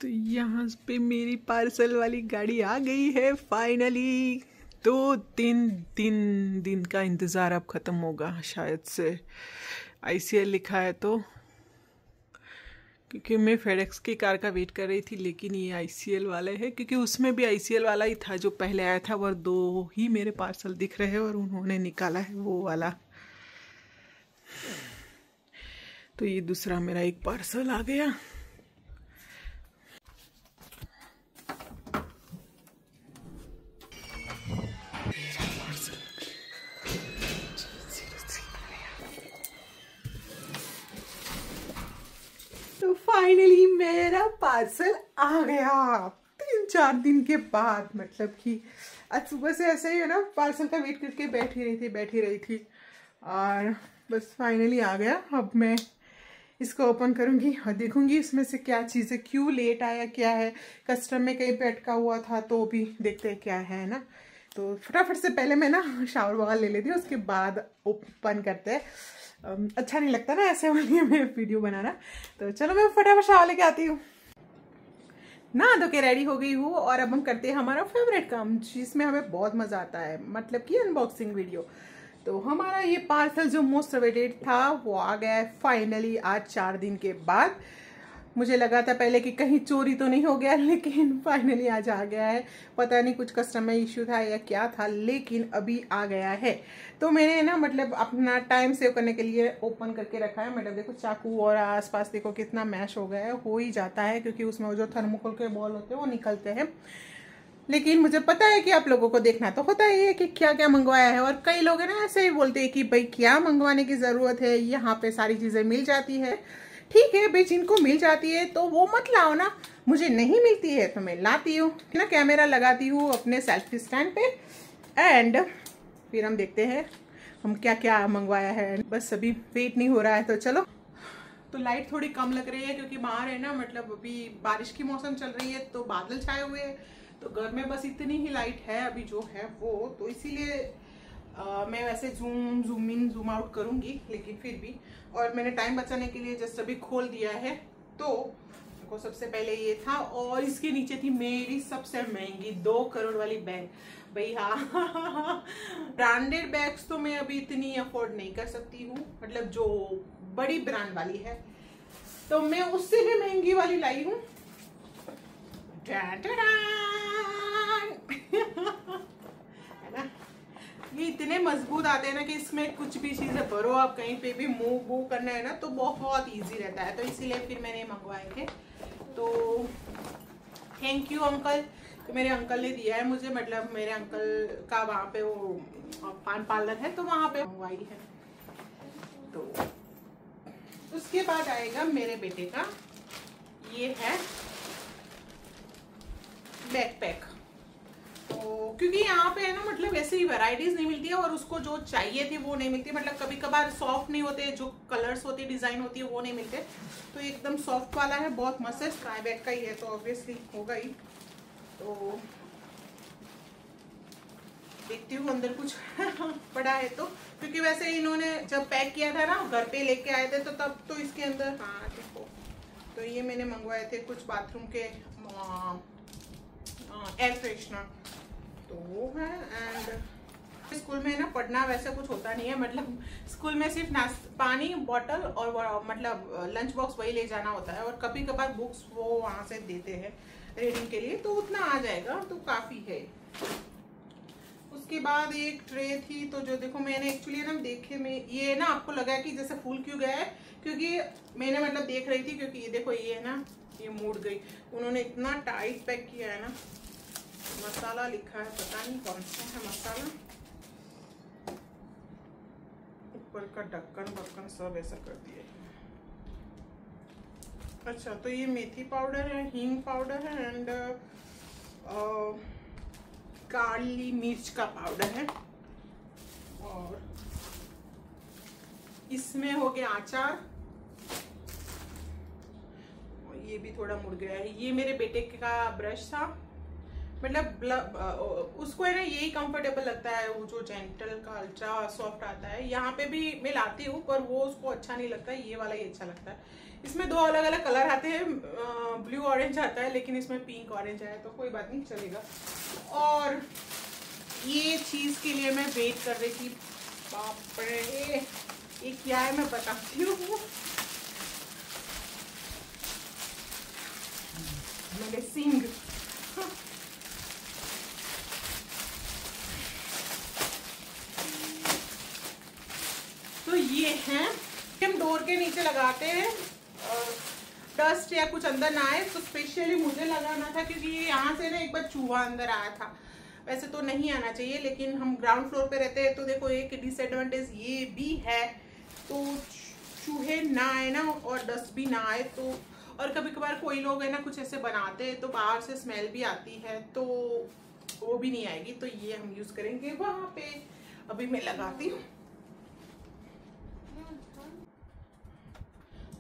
तो यहाँ पे मेरी पार्सल वाली गाड़ी आ गई है फाइनली। तो तीन दिन का इंतज़ार अब ख़त्म होगा शायद से। आईसीएल लिखा है तो, क्योंकि मैं फेडेक्स की कार का वेट कर रही थी, लेकिन ये आईसीएल वाला है, क्योंकि उसमें भी आईसीएल वाला ही था जो पहले आया था। और 2 ही मेरे पार्सल दिख रहे हैं और उन्होंने निकाला है वो वाला। तो ये दूसरा मेरा एक पार्सल आ गया। तो फाइनली मेरा पार्सल आ गया 3-4 दिन के बाद। मतलब कि आज सुबह से ऐसे ही है ना, पार्सल का वेट करके बैठी रही थी और बस फाइनली आ गया। अब मैं इसको ओपन करूंगी और देखूंगी इसमें से क्या चीज़ है, क्यों लेट आया, क्या है, कस्टम में कहीं पे अटका हुआ था, तो भी देखते हैं क्या है ना। तो फटाफट से पहले मैं ना शावर वगैरह ले लेती हूँ, उसके बाद ओपन करते हैं। अच्छा नहीं लगता ना ऐसे वाली में वीडियो बनाना। तो चलो मैं फटाफट शावर लेके आती हूँ। ना धो के रेडी हो गई हूँ और अब हम करते हैं हमारा फेवरेट काम, जिसमें हमें बहुत मज़ा आता है, मतलब कि अनबॉक्सिंग वीडियो। तो हमारा ये पार्सल जो मोस्ट अवेटेड था वो आ गया है फाइनली आज 4 दिन के बाद। मुझे लगा था पहले कि कहीं चोरी तो नहीं हो गया, लेकिन फाइनली आज आ गया है। पता नहीं कुछ कस्टमर इश्यू था या क्या था, लेकिन अभी आ गया है। तो मैंने ना मतलब अपना टाइम सेव करने के लिए ओपन करके रखा है। मतलब देखो चाकू और आसपास देखो कितना मैश हो गया है, हो ही जाता है क्योंकि उसमें जो थर्मोकोल के बॉल होते हैं वो निकलते हैं। लेकिन मुझे पता है कि आप लोगों को देखना तो होता ही है कि क्या क्या मंगवाया है। और कई लोग है ना ऐसे ही बोलते हैं कि भाई क्या मंगवाने की ज़रूरत है, यहाँ पे सारी चीज़ें मिल जाती है। ठीक है भाई, जिनको मिल जाती है तो वो मत लाओ ना। मुझे नहीं मिलती है तो मैं लाती हूँ ना, कैमरा लगाती हूँ अपने सेल्फी स्टैंड पे एंड फिर हम देखते हैं हम क्या क्या मंगवाया है। बस अभी वेट नहीं हो रहा है, तो चलो। तो लाइट थोड़ी कम लग रही है क्योंकि बाहर है ना, मतलब अभी बारिश की मौसम चल रही है तो बादल छाए हुए हैं। तो घर में बस इतनी ही लाइट है अभी जो है वो, तो इसीलिए मैं वैसे जूम इन जूम आउट करूंगी, लेकिन फिर भी। और मैंने टाइम बचाने के लिए जस्ट अभी खोल दिया है। तो देखो सबसे पहले ये था और इसके नीचे थी मेरी सबसे महंगी 2 करोड़ वाली बैग। भाई हाँ ब्रांडेड बैग्स तो मैं अभी इतनी अफोर्ड नहीं कर सकती हूँ, मतलब जो बड़ी ब्रांड वाली है, तो मैं उससे भी महंगी वाली लाई हूँ। है ना, ये इतने मजबूत आते हैं ना कि इसमें कुछ भी चीजें भरो, आप कहीं पे भी मूव करना है ना तो बहुत इजी रहता है। तो इसीलिए फिर मैंने मंगवाए थे। तो थैंक यू अंकल, तो मेरे अंकल ने दिया है मुझे, मतलब मेरे अंकल का वहाँ पे वो पान पार्लर है तो वहाँ पे मंगवाई है। तो उसके बाद आएगा मेरे बेटे का, ये है बैकपैक। तो क्योंकि यहाँ पे है ना, मतलब ऐसे ही वैरायटीज नहीं मिलती है और उसको जो चाहिए थी वो नहीं मिलती। मतलब कभी कभार सॉफ्ट नहीं होते, जो कलर्स होती है डिजाइन होती है वो नहीं मिलते। तो एकदम सॉफ्ट वाला है, बहुत मस्त है, स्काई बैग का ही है तो ऑब्वियसली होगा ही। तो देखती हूँ अंदर कुछ पड़ा है तो, क्योंकि वैसे इन्होंने जब पैक किया था ना, घर पे लेके आए थे, तो तब तो इसके अंदर, हाँ देखो, तो ये मैंने मंगवाए थे कुछ बाथरूम के एयर फ्रेशनर, तो वो है। एंड स्कूल में ना पढ़ना वैसे कुछ होता नहीं है, मतलब स्कूल में सिर्फ पानी बॉटल और मतलब लंच बॉक्स वही ले जाना होता है, और कभी कभार बुक्स वो वहाँ से देते हैं रीडिंग के लिए, तो उतना आ जाएगा तो काफ़ी है। उसके बाद एक ट्रे थी, तो जो देखो मैंने एक्चुअली ना देखे में ये ना आपको लगा कि जैसे फूल क्यों गया है, क्योंकि मैंने मतलब देख रही थी, क्योंकि ये देखो ये है ना, ये मुड़ गई। उन्होंने इतना टाइट पैक किया है ना, मसाला लिखा है, पता नहीं कौन सा है मसाला, ऊपर का ढक्कन बक्कन सब ऐसा कर दिया। अच्छा, तो ये मेथी पाउडर है, हींग पाउडर है एंड काली मिर्च का पाउडर है, और इसमें हो गया अचार, और ये भी थोड़ा मुड़ गया है। ये मेरे बेटे का ब्रश था, मतलब उसको है ना यही कंफर्टेबल लगता है, वो जो जेंटल का अल्ट्रा सॉफ्ट आता है। यहाँ पे भी मैं लाती हूँ पर वो उसको अच्छा नहीं लगता है, ये वाला ही अच्छा लगता है। इसमें 2 अलग अलग कलर आते हैं, ब्लू ऑरेंज आता है, लेकिन इसमें पिंक ऑरेंज आया, तो कोई बात नहीं, चलेगा। और ये चीज़ के लिए मैं वेट कर रही थी। बाप रे, ये क्या है मैं बताती हूँ। मेरे सिंग, तो ये हैं, हम डोर के नीचे लगाते हैं डस्ट या कुछ अंदर ना आए। तो स्पेशली मुझे लगाना था क्योंकि ये यहाँ से ना एक बार चूहा अंदर आया था। वैसे तो नहीं आना चाहिए, लेकिन हम ग्राउंड फ्लोर पे रहते हैं, तो देखो एक डिसएडवांटेज ये भी है, तो चूहे ना आए ना और डस्ट भी ना आए। तो और कभी कभार कोई लोग है ना कुछ ऐसे बनाते हैं तो बाहर से स्मेल भी आती है, तो वो भी नहीं आएगी। तो ये हम यूज करेंगे वहां पे। अभी मैं लगाती हूँ।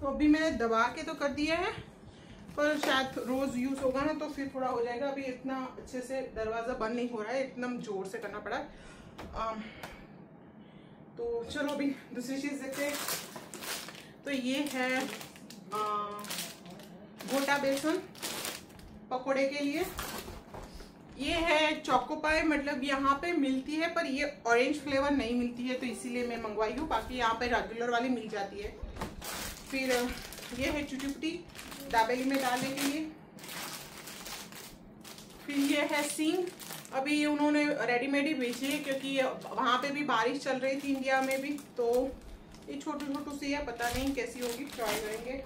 तो अभी मैंने दबा के तो कर दिया है, पर शायद रोज यूज होगा ना तो फिर थोड़ा हो जाएगा। अभी इतना अच्छे से दरवाजा बंद नहीं हो रहा है, इतना जोर से करना पड़ा। तो चलो अभी दूसरी चीज देखते हैं। तो ये है गोटा बेसन पकोड़े के लिए। ये है चोकोपाई, मतलब यहाँ पे मिलती है पर ये ऑरेंज फ्लेवर नहीं मिलती है, तो इसीलिए मैं मंगवाई हूँ। बाकी यहाँ पे रेगुलर वाली मिल जाती है। फिर ये है टूटी फ्रूटी दाबेली में डालने के लिए। फिर ये है सींग, अभी उन्होंने रेडीमेड ही बेची है क्योंकि वहाँ पे भी बारिश चल रही थी इंडिया में भी। तो ये छोटी छोटी सी है, पता नहीं कैसी होगी, ट्राई करेंगे।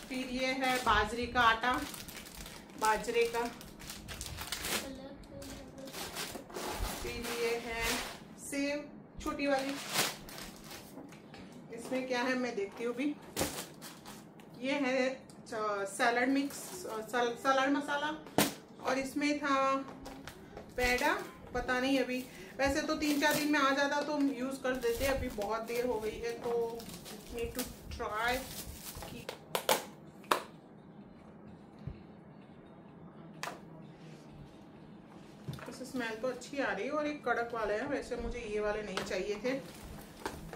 फिर ये है बाजरे का आटा, बाजरे का। फिर ये है सेव छोटी वाली। इसमें क्या है मैं देखती हूँ भी। ये है सैलड मिक्स, सलाद मसाला। और इसमें था पेड़ा, पता नहीं अभी, वैसे तो 3-4 दिन में आ जाता तो हम यूज कर देते। अभी बहुत देर हो गई है तो नीड टू ट्राई। स्मेल तो अच्छी आ रही है और एक कड़क वाले हैं। वैसे मुझे ये वाले नहीं चाहिए थे,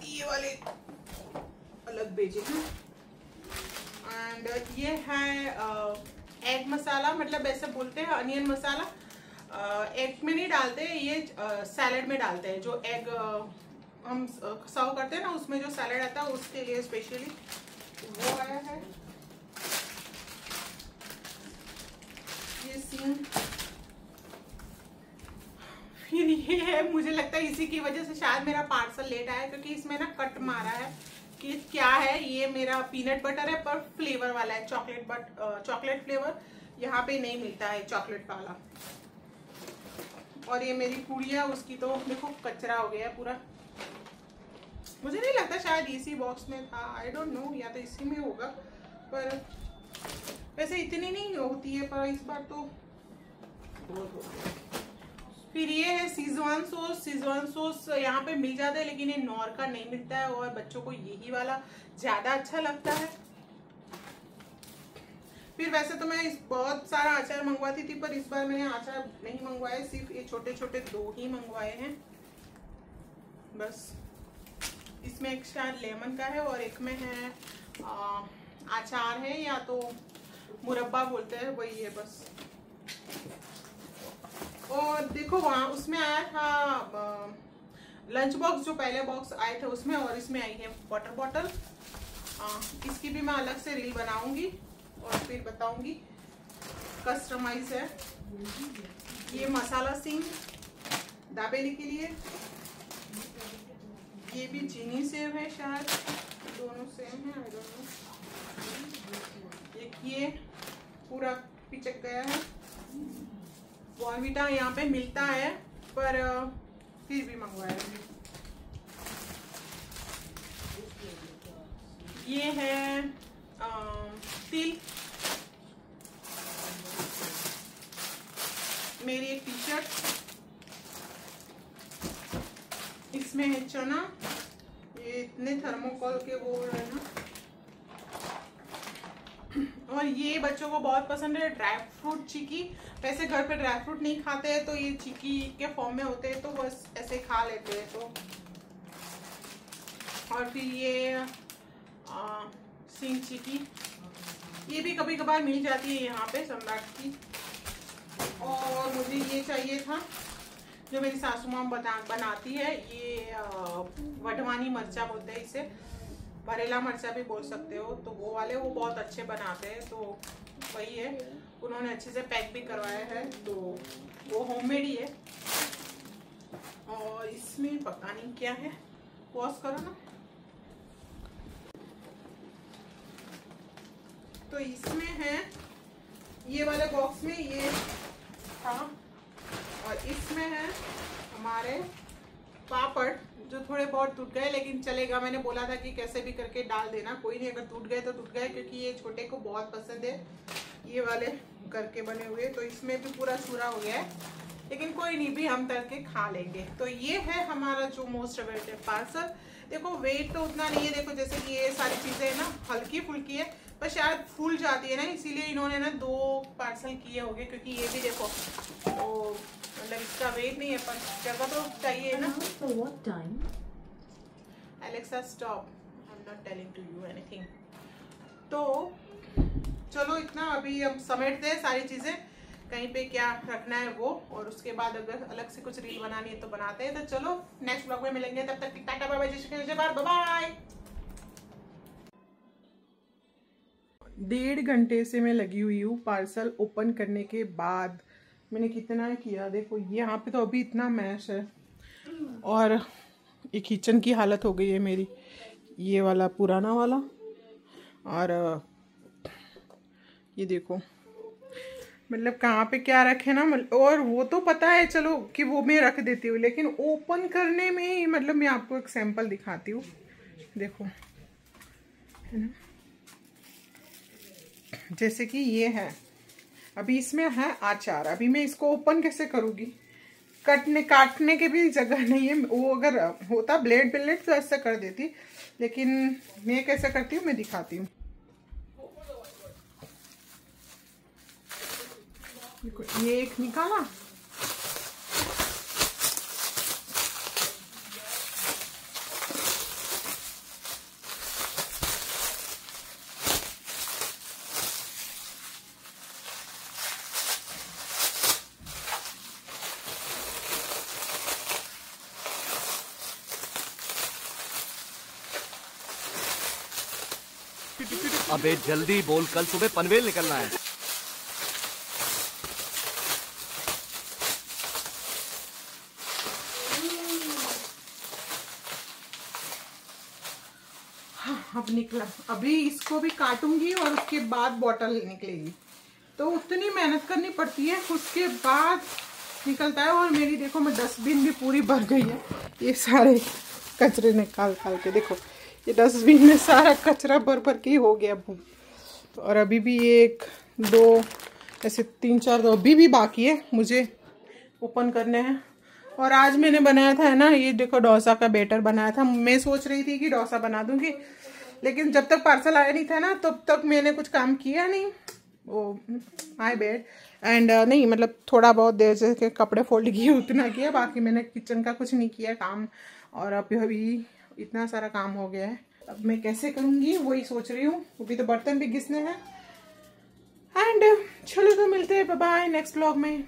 ये वाले अलग भेजे हैं। एंड ये है एग मसाला, मतलब ऐसे बोलते हैं अनियन मसाला। एग में नहीं डालते, ये सैलेड में डालते हैं। जो एग हम सर्व करते हैं ना, उसमें जो सैलेड आता है उसके लिए स्पेशली वो आया है। ये सीन। फिर ये है, मुझे लगता है इसी की वजह से शायद मेरा पार्सल लेट आया, क्योंकि इसमें ना कट मारा है कि क्या है। ये मेरा पीनट बटर है पर फ्लेवर वाला है, चॉकलेट फ्लेवर। यहाँ पे नहीं मिलता है चॉकलेट वाला। और ये मेरी पूड़िया, उसकी तो देखो कचरा हो गया पूरा। मुझे नहीं लगता, शायद इसी बॉक्स में था, आई डोंट नो, या तो इसी में होगा। पर वैसे इतनी नहीं होती है, पर इस बार तो बहुत हो गया। फिर ये है सीजवान सॉस। सीजवान सॉस यहाँ पे मिल जाता है, लेकिन ये नॉर का नहीं मिलता है और बच्चों को यही वाला ज्यादा अच्छा लगता है। फिर वैसे तो मैं बहुत सारा अचार मंगवाती थी, पर इस बार मैंने अचार नहीं मंगवाए, सिर्फ ये छोटे छोटे 2 ही मंगवाए हैं बस। इसमें एक शायद लेमन का है और एक में है अचार है, या तो मुरब्बा बोलते हैं, वही है बस। और देखो वहाँ उसमें आया था लंच बॉक्स, जो पहले बॉक्स आए थे उसमें, और इसमें आई है वाटर बॉटल। इसकी भी मैं अलग से रील बनाऊंगी और फिर बताऊंगी। कस्टमाइज है। ये मसाला सिंग दाबेली के लिए। ये भी चीनी सेव है शायद, दोनों सेम है, आई डोंट नो। एक ये पूरा पिचक गया है। बॉर्नविटा यहाँ पे मिलता है, पर फिर भी मंगवाया। ये है तिल, मेरी एक टी शर्ट, इसमें है चना। ये इतने थर्मोकोल के वो है ना। और ये बच्चों को बहुत पसंद है ड्राई फ्रूट चिक्की। वैसे घर पे ड्राई फ्रूट नहीं खाते हैं, तो ये चिक्की के फॉर्म में होते हैं, तो बस ऐसे खा लेते हैं। तो और फिर ये सिंग चिक्की, ये भी कभी कभार मिल जाती है यहाँ पे सम्राट की। और मुझे ये चाहिए था जो मेरी सासू माँ बनाती है, ये वढवानी मरचा बोलते हैं इसे, बरेला मरचा भी बोल सकते हो। तो वो वाले वो बहुत अच्छे बनाते हैं, तो वही है। उन्होंने अच्छे से पैक भी करवाया है, तो वो होममेड ही है। और इसमें पता नहीं क्या है, पॉज करो ना। तो इसमें है ये वाले बॉक्स में ये था, और इसमें है हमारे पापड़ जो थोड़े बहुत टूट गए, लेकिन चलेगा। मैंने बोला था कि कैसे भी करके डाल देना, कोई नहीं, अगर टूट गए तो टूट गए, क्योंकि ये छोटे को बहुत पसंद है ये वाले करके बने हुए। तो इसमें भी पूरा चूरा हो गया है, लेकिन कोई नहीं, भी हम तल के खा लेंगे। तो ये है हमारा जो मोस्ट अवेटेड पार्सल। देखो वेट तो उतना नहीं है, देखो जैसे कि ये सारी चीजें है ना हल्की फुल्की है, पर शायद फूल जाती है ना, इसीलिए इन्होंने ना 2 पार्सल किए होंगे। क्योंकि ये भी देखो, तो मतलब इसका वेट नहीं है, पर जगह तो चाहिए ना। Alexa stop, I am not telling to you anything. तो चलो इतना अभी हम समेटते हैं सारी चीजें, कहीं पे क्या रखना है वो, और उसके बाद अगर अलग से कुछ रील बनानी है तो बनाते हैं। तो चलो नेक्स्ट ब्लॉग में मिलेंगे, तब तक टाटा बाय बाय, जय श्री कृष्ण, बाय बाय। 1.5 घंटे से मैं लगी हुई हूँ पार्सल ओपन करने के बाद। मैंने कितना किया देखो, ये यहाँ पे तो अभी इतना मैश है, और ये किचन की हालत हो गई है मेरी, ये वाला पुराना वाला। और ये देखो मतलब कहाँ पे क्या रखे ना, और वो तो पता है चलो कि वो मैं रख देती हूँ, लेकिन ओपन करने में ही मतलब मैं आपको एक सैंपल दिखाती हूँ, देखो है ना। जैसे कि ये है, अभी इसमें है अचार, अभी मैं इसको ओपन कैसे करूँगी, काटने के भी जगह नहीं है। वो अगर होता ब्लेड तो ऐसा कर देती, लेकिन मैं कैसे करती हूँ मैं दिखाती हूँ। ये एक निकाला, अबे जल्दी बोल, कल सुबह पनवेल निकलना है। हाँ, अब निकला। अभी इसको भी काटूंगी और उसके बाद बॉटल निकलेगी, तो उतनी मेहनत करनी पड़ती है, उसके बाद निकलता है। और मेरी देखो मैं डस्टबिन भी पूरी भर गई है, ये सारे कचरे निकाल के देखो, ये डस्टबिन में सारा कचरा भर के ही हो गया। और अभी भी 1 2 ऐसे 3 4 तो अभी भी बाकी है, मुझे ओपन करने हैं। और आज मैंने बनाया था है ना, ये देखो डोसा का बैटर बनाया था। मैं सोच रही थी कि डोसा बना दूंगी, लेकिन जब तक पार्सल आया नहीं था ना तब तक मैंने कुछ काम किया नहीं। वो माय बैड। एंड नहीं मतलब थोड़ा बहुत देर से कपड़े फोल्ड किए उतना किया, बाकी मैंने किचन का कुछ नहीं किया काम। और अभी इतना सारा काम हो गया है, अब मैं कैसे करूँगी वही सोच रही हूँ। अभी तो बर्तन भी घिसने हैं। एंड चलो तो मिलते हैं, बाय बाय नेक्स्ट व्लॉग में।